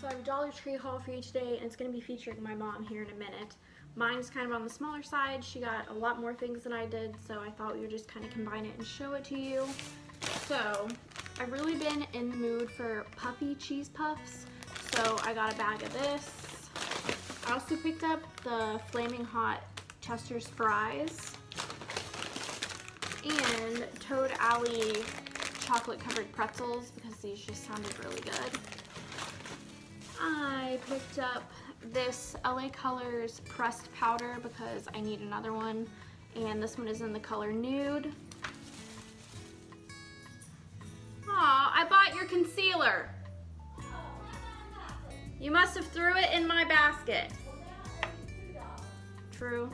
So I have a Dollar Tree haul for you today, and it's going to be featuring my mom here in a minute. Mine is kind of on the smaller side. She got a lot more things than I did, so I thought we would just kind of combine it and show it to you. So I've really been in the mood for puffy cheese puffs, so I got a bag of this. I also picked up the Flaming Hot Chester's fries and Toad Alley chocolate covered pretzels because these just sounded really good. I picked up this LA Colors pressed powder because I need another one, and this one is in the color nude. Aw, I bought your concealer. You must have threw it in my basket. True.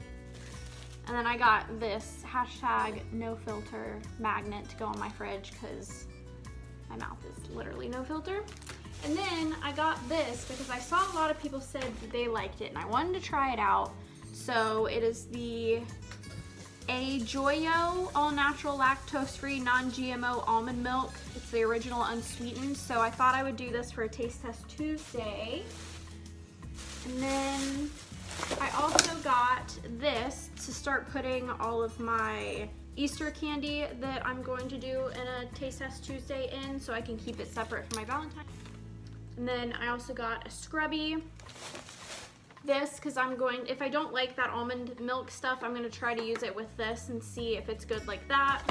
And then I got this hashtag no filter magnet to go on my fridge because my mouth is literally no filter. And then I got this because I saw a lot of people said that they liked it and I wanted to try it out. So it is the Joyo all natural lactose free non-GMO almond milk. It's the original unsweetened. So I thought I would do this for a taste test Tuesday. And then I also got this to start putting all of my Easter candy that I'm going to do in a taste test Tuesday in, so I can keep it separate from my Valentine. And then I also got a scrubby. This, because I'm going, if I don't like that almond milk stuff, I'm going to try to use it with this and see if it's good like that.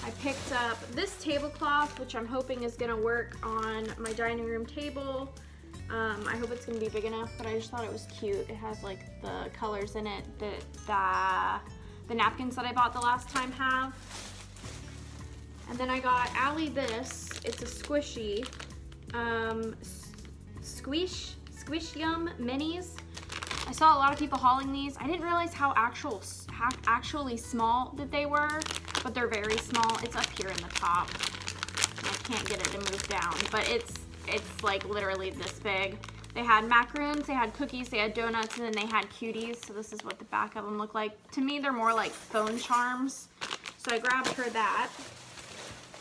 I picked up this tablecloth, which I'm hoping is going to work on my dining room table. I hope it's going to be big enough, but I just thought it was cute. It has like the colors in it that the napkins that I bought the last time have. And then I got Allie this. It's a squishy Squish Yum minis. I saw a lot of people hauling these. I didn't realize how actually small that they were, but they're very small. It's up here in the top. I can't get it to move down, but it's like literally this big. They had macaroons, they had cookies, they had donuts, and then they had cuties. So this is what the back of them look like. To me, they're more like phone charms. So I grabbed her that.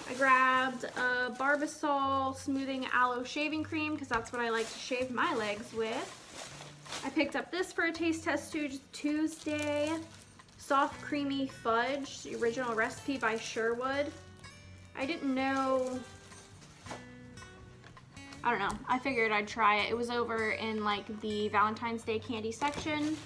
I grabbed a Barbasol Smoothing Aloe Shaving Cream because that's what I like to shave my legs with. I picked up this for a taste test Tuesday. Soft Creamy Fudge, the original recipe by Sherwood. I didn't know, I don't know, I figured I'd try it. It was over in like the Valentine's Day candy section.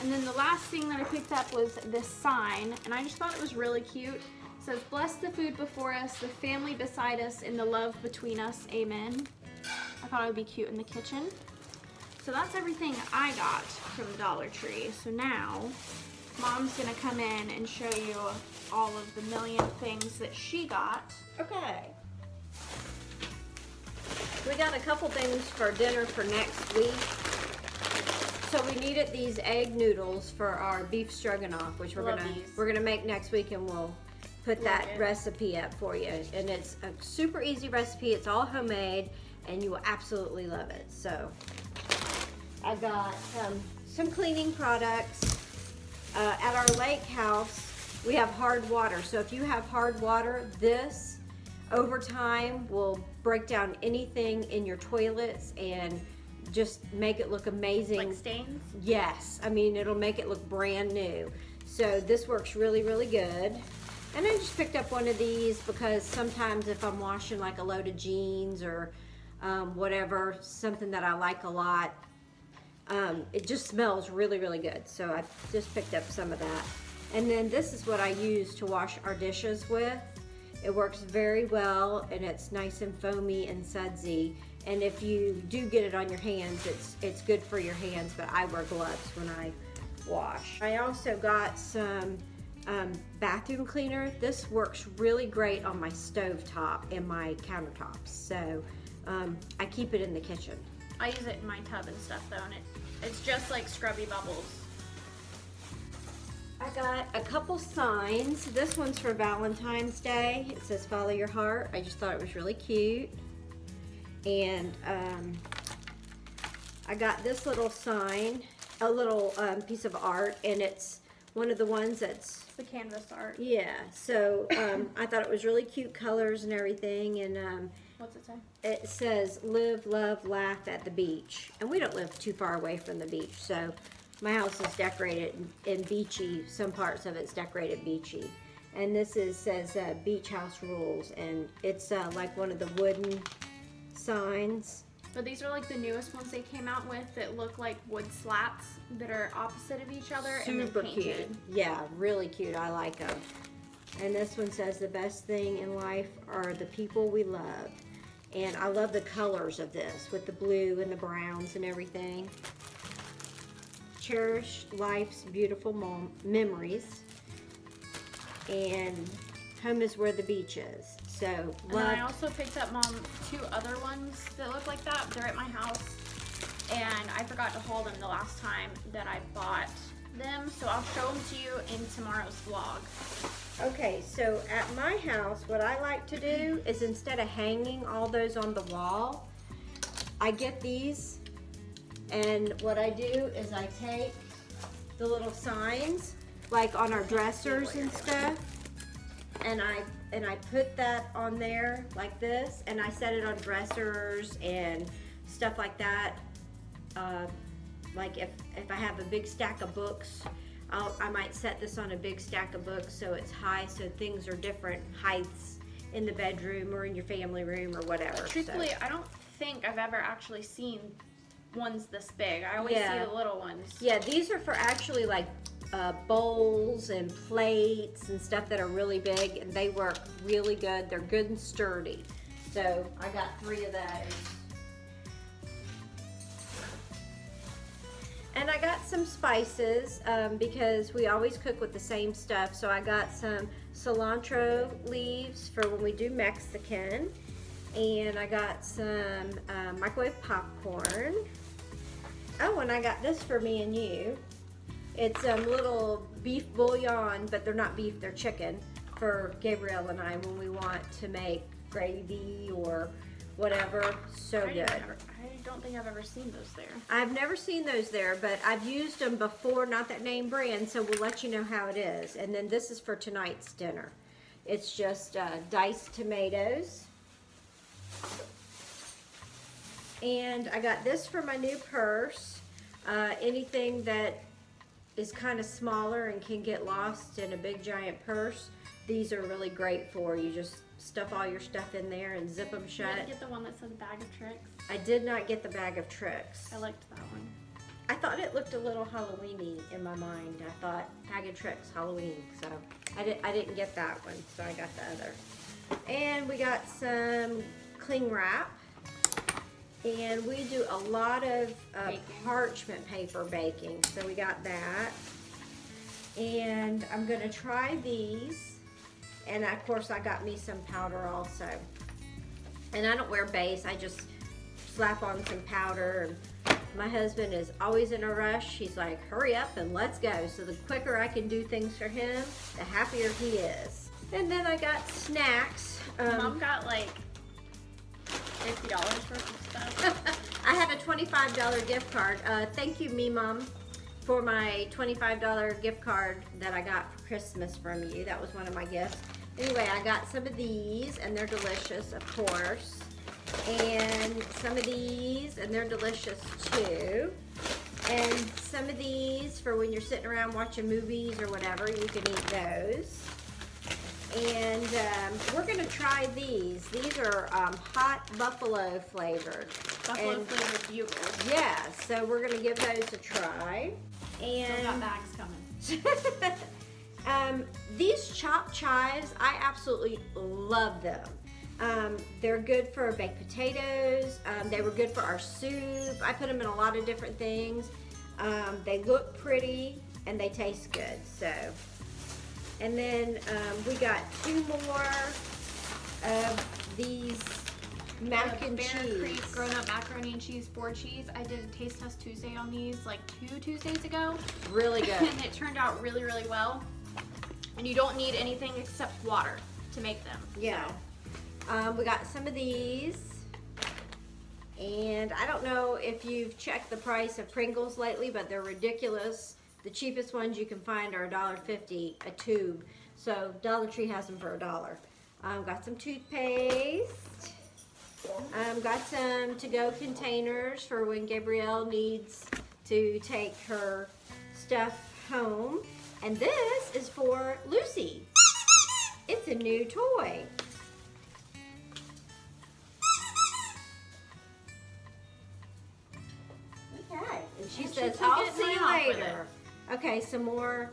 And then the last thing that I picked up was this sign, and I just thought it was really cute. It says, "Bless the food before us, the family beside us, and the love between us, amen." I thought it would be cute in the kitchen. So that's everything I got from Dollar Tree. So now, Mom's gonna come in and show you all of the million things that she got. Okay. We got a couple things for dinner for next week. So we needed these egg noodles for our beef stroganoff, which we're gonna make next week, and we'll put that recipe up for you. And it's a super easy recipe. It's all homemade, and you will absolutely love it. So I got some cleaning products. At our lake house, we have hard water. So if you have hard water, this over time will break down anything in your toilets and just make it look amazing. Like stains? Yes, I mean, it'll make it look brand new. So this works really, really good. And I just picked up one of these because sometimes if I'm washing like a load of jeans or whatever, something that I like a lot, it just smells really, really good. So I just picked up some of that. And then this is what I use to wash our dishes with. It works very well, and it's nice and foamy and sudsy. And if you do get it on your hands, it's good for your hands, but I wear gloves when I wash. I also got some bathroom cleaner. This works really great on my stove top and my countertops. So I keep it in the kitchen. I use it in my tub and stuff though, and it's just like Scrubby Bubbles. I got a couple signs. This one's for Valentine's Day. It says "Follow your heart." I just thought it was really cute. And I got this little sign, a little piece of art, and it's one of the ones that's the canvas art. Yeah, so I thought it was really cute colors and everything, and What's it say? it says live, love, laugh at the beach. And we don't live too far away from the beach, so my house is decorated in beachy, some parts of it's decorated beachy. And this says Beach House Rules, and it's like one of the wooden signs. But these are like the newest ones they came out with that look like wood slats that are opposite of each other and then Super painted. cute. Yeah, really cute. I like them. And this one says the best thing in life are the people we love. And I love the colors of this with the blue and the browns and everything. Cherish life's beautiful memories. And home is where the beach is. So, And then I also picked up, Mom, 2 other ones that look like that. They're at my house. And I forgot to haul them the last time that I bought them. So I'll show them to you in tomorrow's vlog. Okay, so at my house, what I like to do is instead of hanging all those on the wall, I get these, and what I do is I take the little signs, like on our dressers and stuff, and I put that on there like this, and I set it on dressers and stuff like that. Like if I have a big stack of books, I might set this on a big stack of books so it's high, so things are different heights in the bedroom or in your family room or whatever. Truthfully, I don't think I've ever actually seen ones this big. I always see the little ones. Yeah, these are for actually like bowls and plates and stuff that are really big, and they work really good. They're good and sturdy. So I got 3 of those. And I got some spices because we always cook with the same stuff. So I got some cilantro leaves for when we do Mexican. And I got some microwave popcorn. Oh, and I got this for me and you. It's little beef bouillon, but they're not beef, they're chicken, for Gabrielle and I when we want to make gravy or whatever. So good. I don't think I've ever seen those there. I've never seen those there, but I've used them before, not that name brand, so we'll let you know how it is. And then this is for tonight's dinner. It's just diced tomatoes. And I got this for my new purse. Anything that is kind of smaller and can get lost in a big giant purse, these are really great for. You just stuff all your stuff in there and zip them shut. You didn't get the one that says bag of tricks? I did not get the bag of tricks. I liked that one. I thought it looked a little Halloween-y in my mind. I thought bag of tricks, Halloween. So I didn't get that one, so I got the other. And we got some cling wrap. And we do a lot of parchment paper baking, so we got that. And I'm gonna try these. And of course I got me some powder also. And I don't wear base, I just slap on some powder. And my husband is always in a rush. He's like, hurry up and let's go. So the quicker I can do things for him, the happier he is. And then I got snacks. Mom got like $50 worth of stuff. I have a $25 gift card. Thank you, me mom, for my $25 gift card that I got for Christmas from you. That was one of my gifts. Anyway, I got some of these, and they're delicious, of course. And some of these, and they're delicious too. And some of these for when you're sitting around watching movies or whatever, you can eat those. And we're gonna try these. These are hot buffalo flavored. Buffalo flavored bugles. Yeah, so we're gonna give those a try. And Still got bags coming. These chopped chives, I absolutely love them. They're good for baked potatoes. They were good for our soup. I put them in a lot of different things. They look pretty and they taste good. So, and then we got 2 more of these mac and Bear cheese. Creek grown-up macaroni and cheese 4 cheese. I did a taste test Tuesday on these like 2 Tuesdays ago. Really good. And it turned out really, really well. And you don't need anything except water to make them. Yeah. So. We got some of these. And I don't know if you've checked the price of Pringles lately, but they're ridiculous The cheapest ones you can find are $1.50 a tube. So Dollar Tree has them for $1. Got some toothpaste. Got some to-go containers for when Gabrielle needs to take her stuff home. And this is for Lucy. It's a new toy. Okay, and she says, I'll see you later. Okay, some more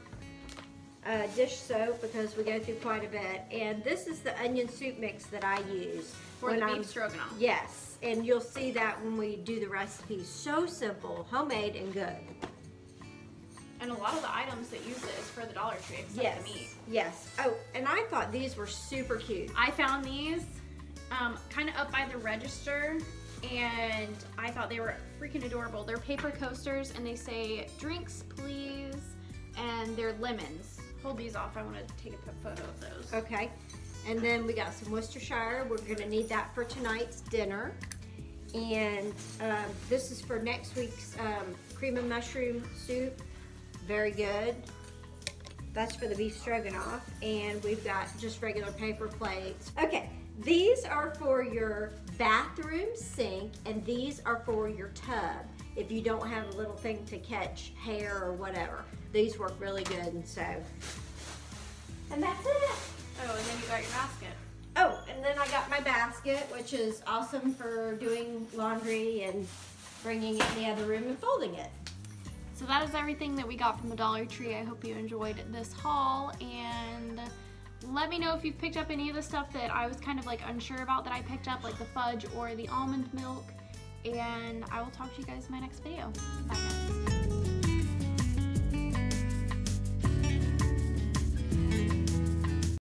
dish soap because we go through quite a bit. And this is the onion soup mix that I use. For the beef stroganoff. Yes, and you'll see that when we do the recipe. So simple, homemade, and good. And a lot of the items that use it is for the Dollar Tree, except the meat. Yes. Oh, and I thought these were super cute. I found these kind of up by the register, and I thought they were freaking adorable. They're paper coasters, and they say, drinks, please, and they're lemons. Hold these off. I want to take a photo of those. Okay. And then we got some Worcestershire. We're going to need that for tonight's dinner. And this is for next week's cream and mushroom soup. Very good. That's for the beef stroganoff. And we've got just regular paper plates. Okay, these are for your bathroom sink, and these are for your tub. If you don't have a little thing to catch hair or whatever, these work really good. And so, and that's it. Oh, and then you got your basket. Oh, and then I got my basket, which is awesome for doing laundry and bringing it in the other room and folding it. So that is everything that we got from the Dollar Tree. I hope you enjoyed this haul, and let me know if you've picked up any of the stuff that I was kind of like unsure about that I picked up, like the fudge or the almond milk, and I will talk to you guys in my next video. Bye guys.